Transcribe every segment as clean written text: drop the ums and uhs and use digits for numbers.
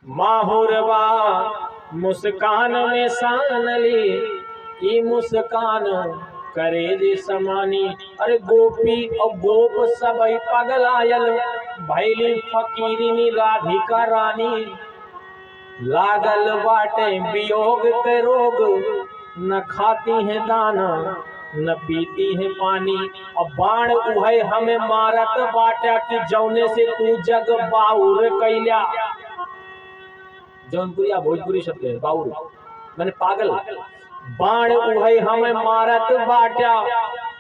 माहुरबा मुस्कान में सानली, ई मुस्कान करे जे समानी। अरे गोपी और गोप सब पगलायल, भैली फकीरिनी राधिका रानी। लागल बाटे वियोग के रोग, न खाती है दाना न पीती है पानी। और बाण उहे हमें मारत बाटा कि जौने से तू जग बाउर कैला। जौनपुरिया भोजपुरी शब्द है बाउर मैंने पागल। बाण उहे हमें मारत बाटा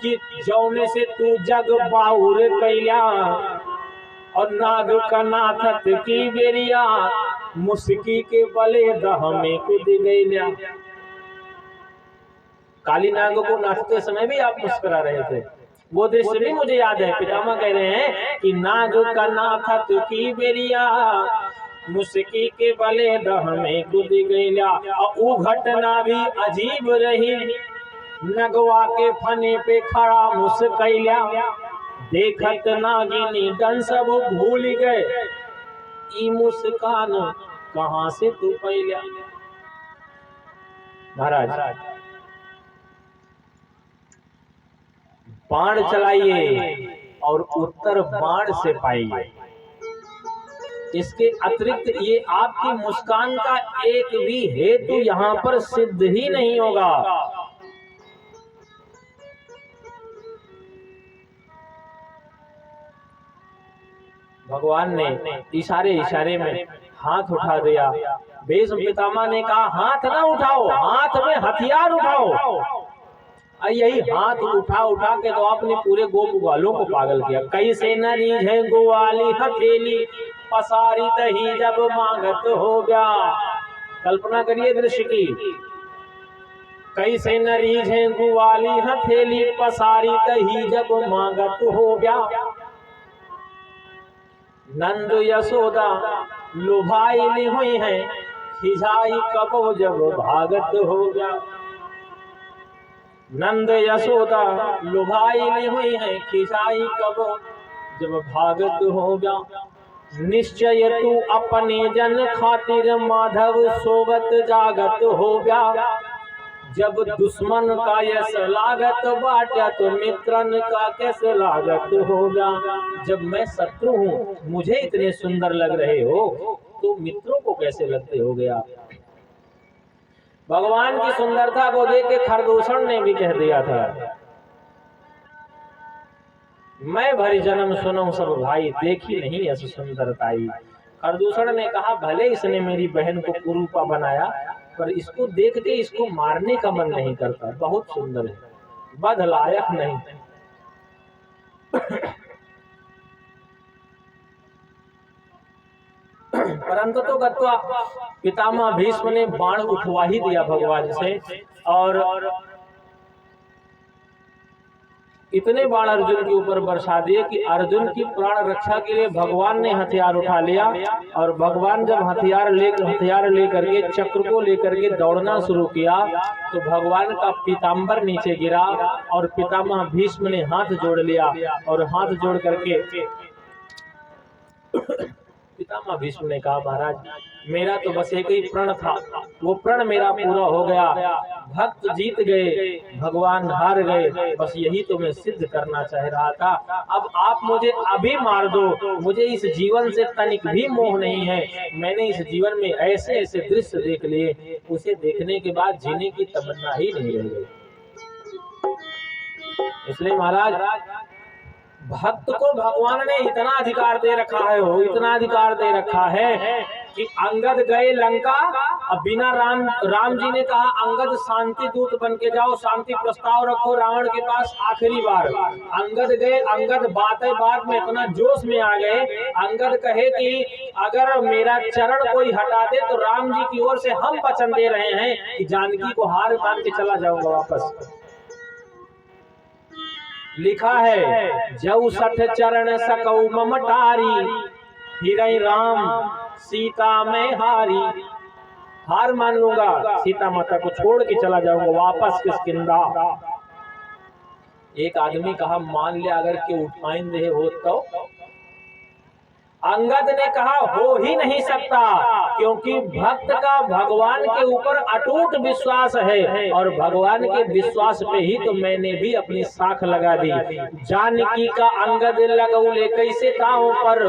कि जौने से तू जग बाउर कैला। और नाग का नाथत की बेरिया, मुस्की के बले दह में कूद गैला। काली नाग को नाचते समय भी आप मुस्कुरा रहे थे, वो दृश्य भी मुझे याद है। पितामह कह रहे हैं कि नाग का नाथत की बेरिया, मुस्की के बले दह में कूद गैला। और वो घटना भी अजीब रही, नगवा के फने पे खड़ा मुस्कैला। देखत नागिनी डन सब भूल गए, ई मुस्कान कहां से तू पैला। महाराज बाण चलाइए और उत्तर बाण से पाइए। इसके अतिरिक्त ये आपकी मुस्कान का एक भी हेतु यहाँ पर सिद्ध ही नहीं होगा। भगवान ने इशारे इशारे में हाथ उठा दिया। भीष्म पितामह ने कहा हाथ ना उठाओ, हाथ में हथियार उठाओ। यही हाथ उठा उठा के तो आपने पूरे गोप ग्वालों को पागल किया। कैसे न रीझे ग्वाली हथेली, पसारी दही जब मांगत हो गया। कल्पना करिए दृश्य की। कैसे न रीझे ग्वाली हथेली, पसारी दही जब मांगत हो गया। नंद यशोदा लुभाई हुई है, खिजाई कबो जब भागत हो गया। नंद यशोदा लुभाई हुई है, खिजाई कबो जब भागत हो गया। निश्चय तू अपने जन खातिर माधव सोवत जागत हो गया। जब दुश्मन का यश लागत बाटा, तो मित्रन का कैसे लागत हो गया। जब मैं शत्रु हूँ, मुझे इतने सुंदर लग रहे हो, तो मित्रों को कैसे लगते हो गया। भगवान की सुंदरता को देख के खरदूषण ने भी कह दिया था, मैं भरी जन्म सुनूं सब भाई, देखी नहीं ऐसी सुंदरताई। खरदूषण ने कहा भले इसने मेरी बहन को कुरूपा बनाया, पर इसको देख के इसको मारने का मन नहीं करता। बहुत सुंदर है, बध लायक नहीं। परंतु तो गत्वा पितामह भीष्म ने बाण उठवा ही दिया भगवान से, और इतने बाण अर्जुन के ऊपर बरसा दिए कि अर्जुन की प्राण रक्षा के लिए भगवान ने हथियार उठा लिया। और भगवान जब हथियार लेकर के चक्र को लेकर के दौड़ना शुरू किया, तो भगवान का पीताम्बर नीचे गिरा और पितामह भीष्म ने हाथ जोड़ लिया। और हाथ जोड़ करके पितामह भीष्म ने कहा महाराज मेरा तो बस एक ही प्रण था, वो प्रण मेरा पूरा हो गया। भक्त जीत गए, भगवान हार गए, बस यही तो मैं सिद्ध करना चाह रहा था। अब आप मुझे अभी मार दो, मुझे इस जीवन से तनिक भी मोह नहीं है। मैंने इस जीवन में ऐसे ऐसे दृश्य देख लिए, उसे देखने के बाद जीने की तमन्ना ही नहीं रह गई। इसलिए महाराज भक्त को भगवान ने इतना अधिकार दे रखा है, हो इतना अधिकार दे रखा है कि अंगद गए लंका, अब बिना राम जी ने कहा अंगद शांति दूत बन के जाओ, शांति प्रस्ताव रखो रावण के पास आखिरी बार। अंगद गए, अंगद बात में इतना जोश में आ गए। अंगद कहे कि अगर मेरा चरण कोई हटा दे तो राम जी की ओर से हम वचन दे रहे हैं कि जानकी को हार मान के चला जाऊंगा वापस। लिखा है जऊ सठ चरण सकऊ ममटारी, हिरई राम सीता में हारी। हार मान लूंगा, सीता माता को छोड़ के चला जाऊंगा वापस किष्किंधा। एक आदमी कहा मान लिया अगर के उठाइन रहे हो तो। अंगद ने कहा हो ही नहीं सकता, क्योंकि भक्त का भगवान के ऊपर अटूट विश्वास है और भगवान के विश्वास पे ही तो मैंने भी अपनी साख लगा दी। जानकी का अंगद लगौले कैसे दांव पर,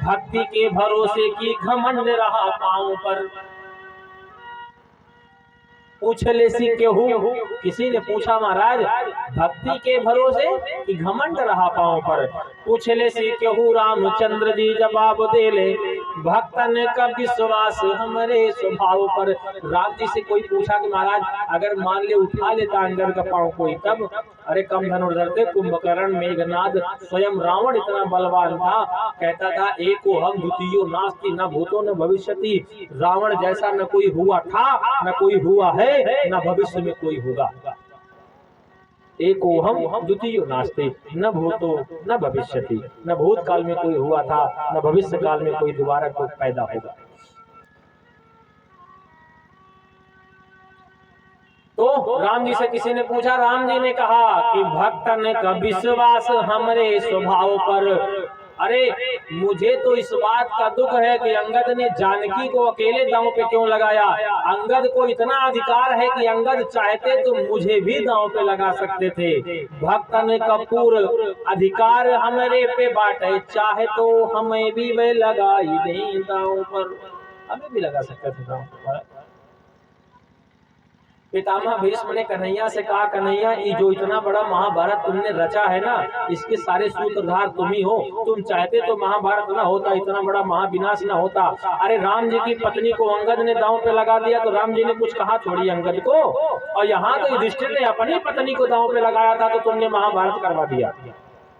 भक्ति के भरोसे की घमंड रहा पांव पर। पूछले सी केहू, किसी ने पूछा महाराज भक्ति के भरोसे कि घमंड रहा पांव पर। पूछले सी केहू रामचंद्र जी जवाब देले, भक्तन का विश्वास हमारे स्वभाव पर। राम जी से कोई पूछा कि महाराज अगर मान ले उठा लेता अंगद का पांव कोई, तब अरे कम धनुर्धर थे कुंभकर्ण मेघनाद, स्वयं रावण इतना बलवान था, कहता था एको हम द्वितीयो नास्ति, न भूतो न भविष्यति। रावण जैसा न कोई हुआ था, न कोई हुआ है, न भविष्य में कोई होगा। एको हम द्वितीयो नास्ति, न भूतो न भविष्यति, न भूतकाल में कोई हुआ था, न भविष्य काल में कोई दोबारा कोई पैदा होगा। तो राम जी से किसी ने पूछा, राम जी ने कहा कि भक्तन का विश्वास हमारे स्वभाव पर। अरे मुझे तो इस बात का दुख है कि अंगद ने जानकी को अकेले दांव पे क्यों लगाया। अंगद को इतना अधिकार है कि अंगद चाहते तो मुझे भी दांव पे लगा सकते थे। भक्तन का पूर्ण अधिकार हमारे पे बाटे, चाहे तो हमें भी वे लगाई दें दांव पर, हमें भी लगा सकते थे दांव पर। पितामह भीष्म ने कन्हैया से कहा, कन्हैया ये जो इतना बड़ा महाभारत तुमने रचा है ना, इसके सारे सूत्रधार तुम ही हो। तुम चाहते तो महाभारत ना होता, इतना बड़ा महाविनाश ना होता। अरे राम जी की पत्नी को अंगद ने दांव पे लगा दिया तो राम जी ने कुछ कहा थोड़ी अंगद को, और यहाँ तो युधिष्ठिर ने अपनी पत्नी को दांव पे लगाया था तो तुमने महाभारत करवा दिया।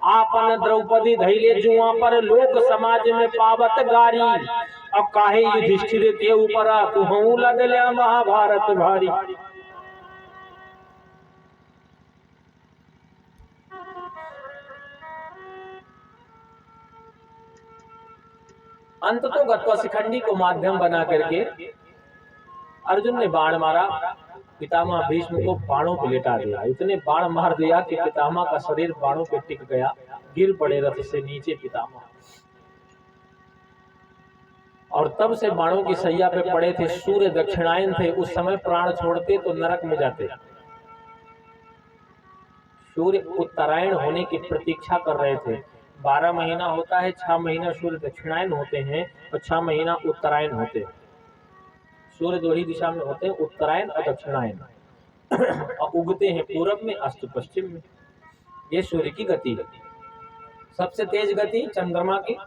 आपन द्रौपदी धैले जुआ पर, लोक समाज में पावत गारी, अब काहे युधिष्ठिर के ऊपर तुहू लदल्या महाभारत भारी। अंत तो गत्वा शिखंडी को माध्यम बना करके अर्जुन ने बाण मारा, पितामह भीष्म को बाणों पे लेटा दिया। इतने बाण मार दिया कि पितामह का शरीर बाणों पे टिक गया, गिर पड़े रथ से नीचे पितामह। और तब से बाणों की सैया पे पड़े थे। सूर्य दक्षिणायन थे, उस समय प्राण छोड़ते तो नरक में जाते। सूर्य उत्तरायण होने की प्रतीक्षा कर रहे थे। 12 महीना होता है, 6 महीना सूर्य दक्षिणायन होते हैं और 6 महीना उत्तरायण होते हैं। सूर्य दो ही दिशा में होते हैं, उत्तरायण और दक्षिणायन, और उगते हैं पूरब में अस्त पश्चिम में। ये सूर्य की गति है, सबसे तेज गति चंद्रमा की।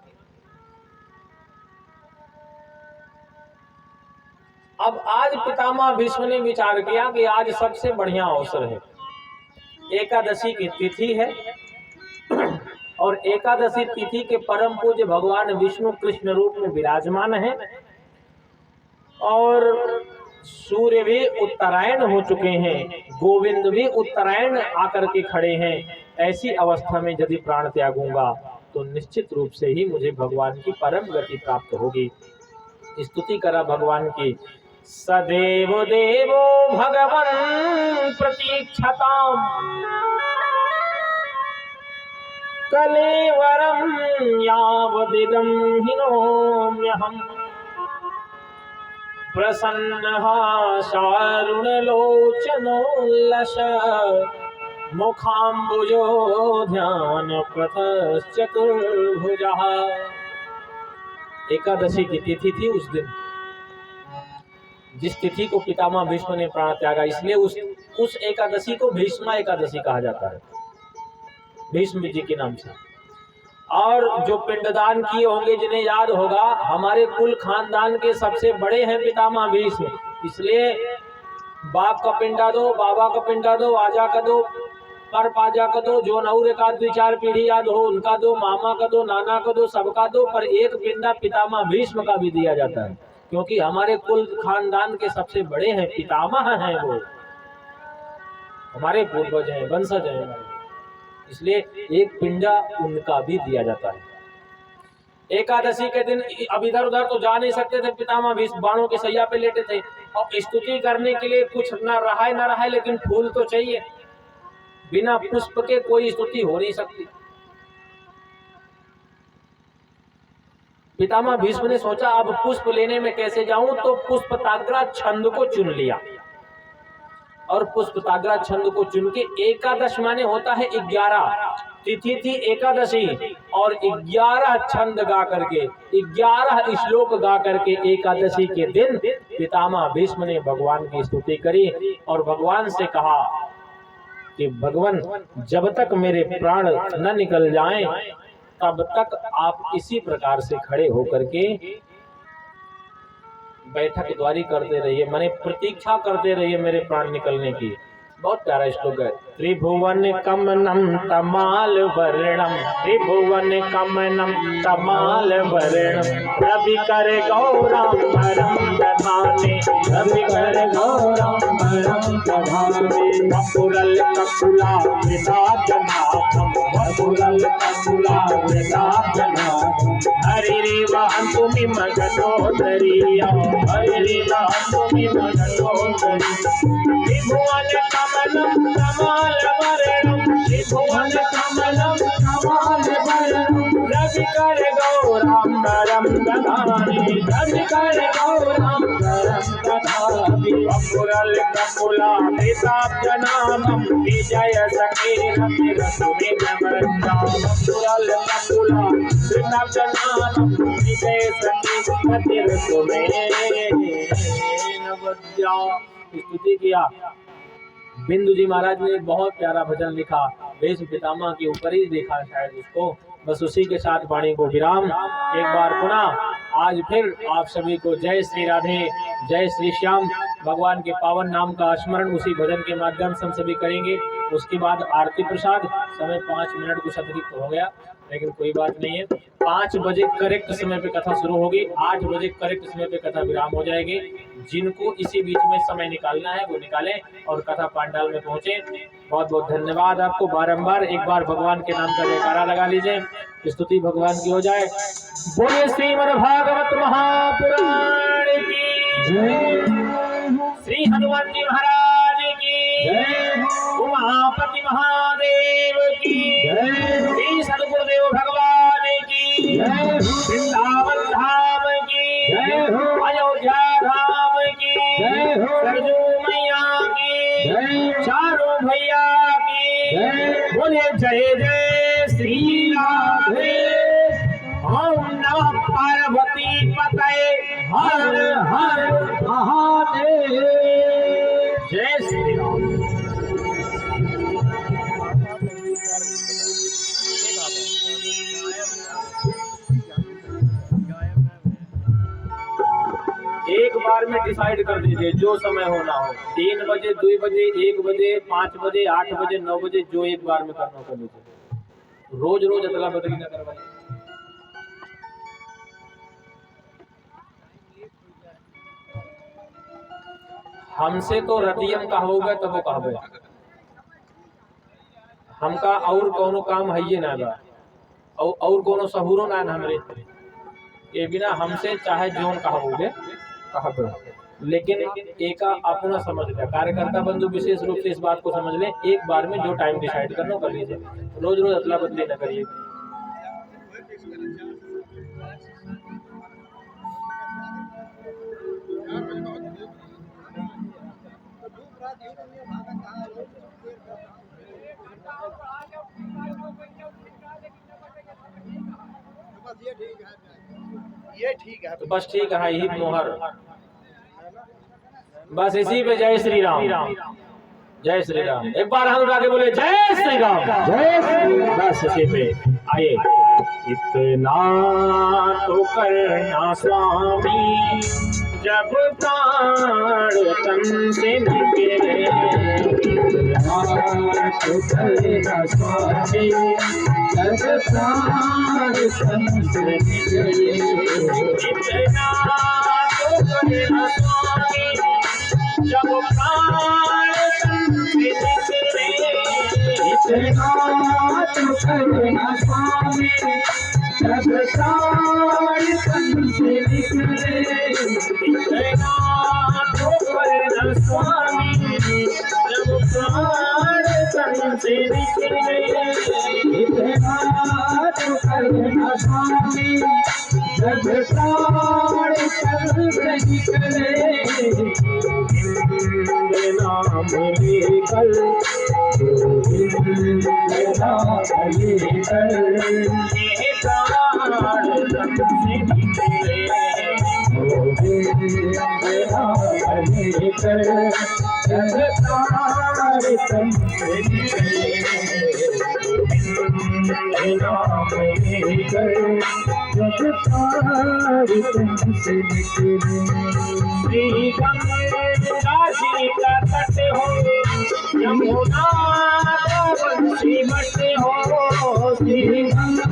अब आज पितामह भीष्म ने विचार किया कि आज सबसे बढ़िया अवसर है, एकादशी की तिथि है और एकादशी तिथि के परम पूज्य भगवान विष्णु कृष्ण रूप में विराजमान है और सूर्य भी उत्तरायण हो चुके हैं, गोविंद भी उत्तरायण आकर के खड़े हैं। ऐसी अवस्था में यदि प्राण त्यागूंगा तो निश्चित रूप से ही मुझे भगवान की परम गति प्राप्त होगी। स्तुति करा भगवान की, सदैव देवो भगवन् प्रतीक्षताम्, कलेवरं यावदिदं हिनोम्यहम्, प्रसन्नः शारुणलोचनोल्लस, मुखाम्बुजो ध्यानप्रतश्चतुर्भुजः। एकादशी की तिथि थी उस दिन, जिस तिथि को पितामह भीष्म ने प्राण त्यागा, इसलिए उस एकादशी को भीष्मा एकादशी कहा जाता है, भीष्म जी के नाम से। और जो पिंडदान किए होंगे जिन्हें याद होगा, हमारे कुल खानदान के सबसे बड़े हैं पितामह भीष्म, इसलिए बाप का पिंडा दो, बाबा का पिंडा दो, आजा का दो, पर पाजा का दो, जो नौरे का 2-4 पीढ़ी याद हो उनका दो, मामा का दो, नाना का दो, सबका दो, पर एक पिंडा पितामह भीष्म का भी दिया जाता है, क्योंकि हमारे कुल खानदान के सबसे बड़े हैं, पितामह हैं, वो हमारे पूर्वज हैं, वंशज हैं, इसलिए एक पिंडा उनका भी दिया जाता है। एकादशी के दिन अब इधर उधर तो जा नहीं सकते थे पितामह भीष्म, बाणों के सैया पे लेटे थे और स्तुति करने के लिए कुछ न रहा, लेकिन फूल तो चाहिए, बिना पुष्प के कोई स्तुति हो नहीं सकती। पितामह भीष्म ने सोचा अब पुष्प लेने में कैसे जाऊं, तो पुष्पताग्रा छंद को चुन लिया और पुष्पताग्रा छंद को चुन के एकादश माने होता है 11 तिथि थी एकादशी और 11 छंद गा करके 11 श्लोक गा करके एकादशी के दिन पितामह भीष्म ने भगवान की स्तुति करी और भगवान से कहा कि भगवान जब तक मेरे प्राण न निकल जाएं तब तक आप इसी प्रकार से खड़े होकर के बैठक द्वारी करते रहिए, माने प्रतीक्षा करते रहिए मेरे प्राण निकलने की। बहुत प्यारा श्लोक है। त्रिभुवन कमनम तमाल वर्णम, त्रिभुवन कमनम तमाल वर्णम, रवि कर गौरम्बरम दधाने, रवि कर गौरम्बरम दधाने, वपुरल ककुला विदाजनाथम, वपुरल ककुला विदाजनाथम, हरि रे वहन्तु मिमगतोदरिया, हरि रे वहन्तु मिमगतोदरिया, त्रिभुवन कमलम कमल वर्णम, त्रिभुवन कमलम कमल वर्णम, रवि कर गौरम्बरम दधाने, रवि कर गौरम्बरम दधाने, वपुरल ककुला विदाजनाथम, विजय सखेरति रसुनि नमन्नाम, वपुरल ककुला विदाजनाथम, विजय सखेरति रसुनि नमन्नाम। स्तुति किया। बिंदु जी महाराज ने एक बहुत प्यारा भजन लिखा, भीष्म पितामह के ऊपर ही देखा शायद उसको, बस उसी के साथ वाणी को विराम। एक बार पुनः आज फिर आप सभी को जय श्री राधे, जय श्री श्याम। भगवान के पावन नाम का स्मरण उसी भजन के माध्यम से हम सभी करेंगे। उसके बाद आरती प्रसाद, समय 5 मिनट कुछ अतिरिक्त हो गया लेकिन कोई बात नहीं है। 5 बजे करेक्ट समय पे कथा शुरू होगी, 8 बजे करेक्ट समय पे कथा विराम हो जाएगी। जिनको इसी बीच में समय निकालना है वो निकालें और कथा पांडाल में पहुंचे। बहुत बहुत धन्यवाद आपको। बारंबार एक बार भगवान के नाम का जयकारा लगा लीजिए, स्तुति भगवान की हो जाए। बोले श्रीमद् भागवत महापुराण की जय, श्री हनुमान जी महाराज की जय, उमापति महादेव की जय, श्री सद्गुरुदेव भगवान की जय, वृंदावन धाम की जय, अयोध्या धाम की जय, सरजू मैया की जय, चारों भैया की जय। बोले जय जय श्री राधे। ओम नमः पार्वती पतये हर हर महादेव। जय श्री राम। एक बार में डिसाइड कर दीजिए जो समय होना हो, 3 बजे, 2 बजे, 1 बजे, 5 बजे, 8 बजे, 9 बजे, जो एक बार में करना कर लीजिए। रोज रोज अदला बदली न करवाइए। हमसे तो रतियम कहोगे तब वो कहबे, हमका और कोनो काम है ये ना बा और कोनो सबूरो ना हमरे ये बिना हमसे चाहे जोन कहोगे कहबे, लेकिन एका अपना समझ ले। कार्यकर्ता बंधु विशेष रूप से इस बात को समझ ले, एक बार में जो टाइम डिसाइड करना कर लीजिए, रोज रोज अदला बदली न करिए। ये ठीक है तो बस ठीक है, यही मोहर, बस इसी पे जय श्री राम, जय श्री राम। एक बार हम उठा के बोले जय श्री राम, जय श्री राम। बस इसी पे आइए। इतना तो करना स्वामी जब प्राण तन से निकले, इतना तो करना स्वामी जब प्राण तन से निकले, इतना तो करना स्वामी जब प्राण तन से निकले, इतना तो करना स्वामी जब प्राण तन से निकले, इतना तो करना स्वामी जब प्राण तन से निकले, इतना तो करना स्वामी जब नाम लेकर गोविंद नाम लेकर ये प्राण तन से निकले गोविंद नाम लेकर जग तार तन से निकले गोविंद नाम लेकर जग तार तन से निकले। श्री गंगा जी का तट हो यमुना का बंसी बट हो श्री गंगा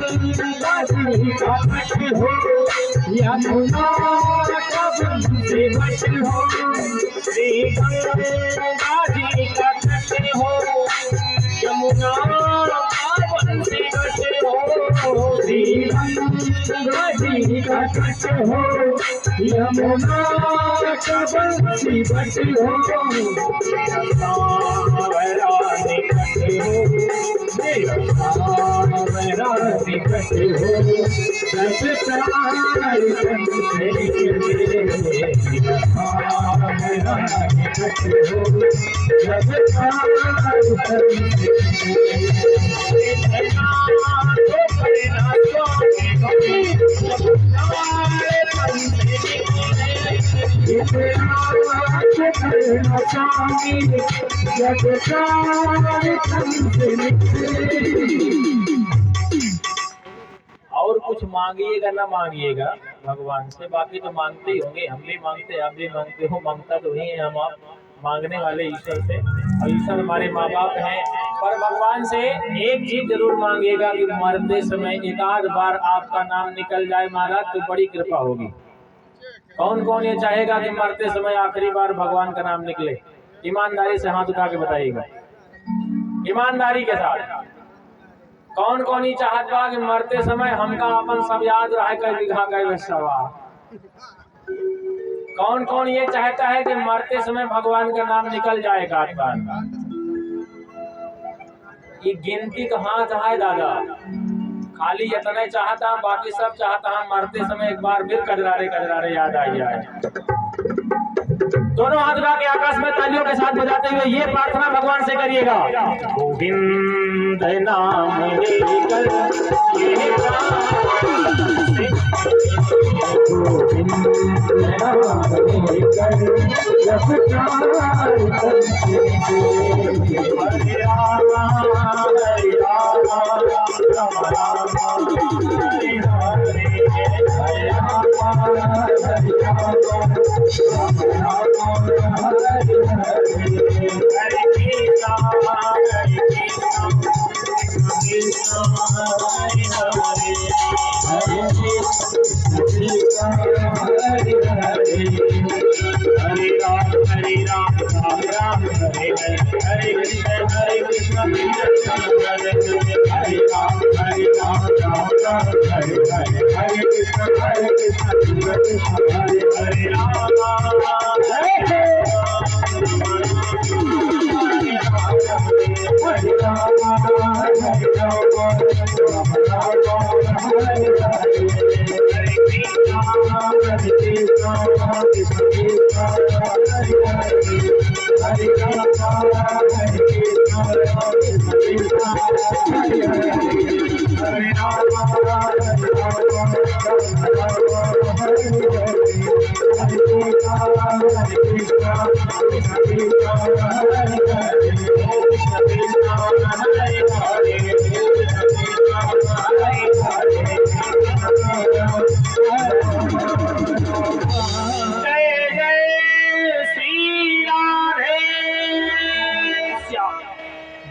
जी का तट हो यमुना का बंसी बट हो श्री गंगा जी का तट हो यमुना का बंसी बट हो श्री गंगा जी का तट हो यमुना का बंसी बट हो मेरा निकट हो मेरा निकट हो जग तार तन से निकले मेरा निकट हो जग तार तन से और कुछ मांगिएगा ना मांगिएगा भगवान से, बाकी तो मांगते ही होंगे, हम भी मांगते आप भी मांगते हो, मांगता तो ही है हम आप, मांगने वाले ईश्वर से, और ईश्वर हमारे माँ बाप हैं। पर भगवान से एक चीज जरूर मांगिएगा कि मरते समय एक आध बार आपका नाम निकल जाए महाराज तो बड़ी कृपा होगी। कौन कौन ये चाहेगा कि मरते समय आखिरी बार भगवान का नाम निकले? ईमानदारी से हाथ उठा के बताइएगा, ईमानदारी के साथ कौन कौन ही चाहत बा कि मरते समय हमका अपन सब याद रहे कई बिघा गए सवा? कौन कौन ये चाहता है कि मरते समय भगवान का नाम निकल जाए एक बार? ये गिनती का हाथ है दादा, खाली इतना चाहता, बाकी सब चाहता हम मरते समय एक बार फिर कजरारे कजरारे याद आ जाए। दोनों हाथ उठा के आकाश में तालियों के साथ बजाते हुए ये प्रार्थना भगवान से करिएगा, गोविंद नाम लेकर ये गोविंद नाम लेकर जब तार तन से निकले हरे राम हरे राम राम राम हरे हरे हरे राम हरे राम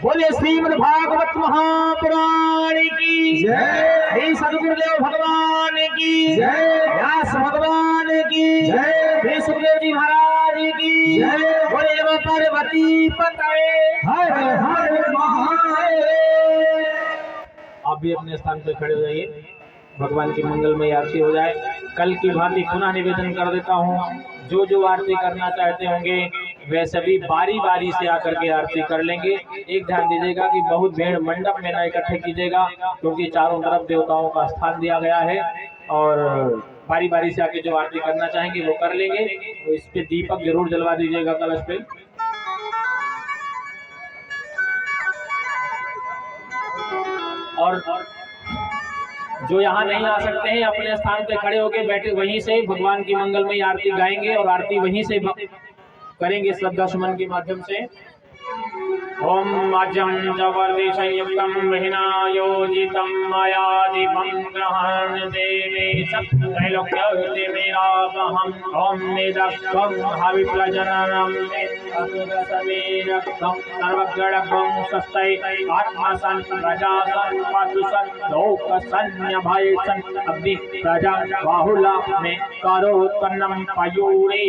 बोले श्रीमद् भागवत महापुराण की जय, श्री सद्गुरुदेव भगवान की जय, व्यास भगवान की जय, श्री सुखदेव जी महाराज की जय, बोले पार्वती पते हर हर महादेव। आप भी अपने स्थान पर खड़े हो जाइए, भगवान की मंगलमय आरती हो जाए। कल की भांति पुनः निवेदन कर देता हूँ, जो आरती करना चाहते होंगे वे सभी बारी बारी से आकर के आरती कर लेंगे। एक ध्यान दीजिएगा कि बहुत भीड़ मंडप में न इकट्ठे कीजिएगा, क्योंकि चारों तरफ देवताओं का स्थान दिया गया है और बारी बारी से आके जो आरती करना चाहेंगे वो कर लेंगे। तो इस पे दीपक जरूर जलवा दीजिएगा कलश पे। और जो यहाँ नहीं आ सकते हैं अपने स्थान पे खड़े होके बैठे वहीं से भगवान की मंगलमयी आरती गाएंगे और आरती वहीं से करेंगे श्रद्धा सुमन के माध्यम से। ओम मज्जं जवर्दि संयुक्तं विहिनायोजितं मया दीपं ग्रहण देवे त्रैलोक्यं मेरावहम्। ओम निदग्धं हविप्लजननं असुरसमेरक्तं सर्वगणगं स्वस्ति आत्मसन् प्रजासन् पशुसन् लोकसन्न्यभयसन् अग्नि प्रजा बाहुला में करोत्पन्नं पयूरे।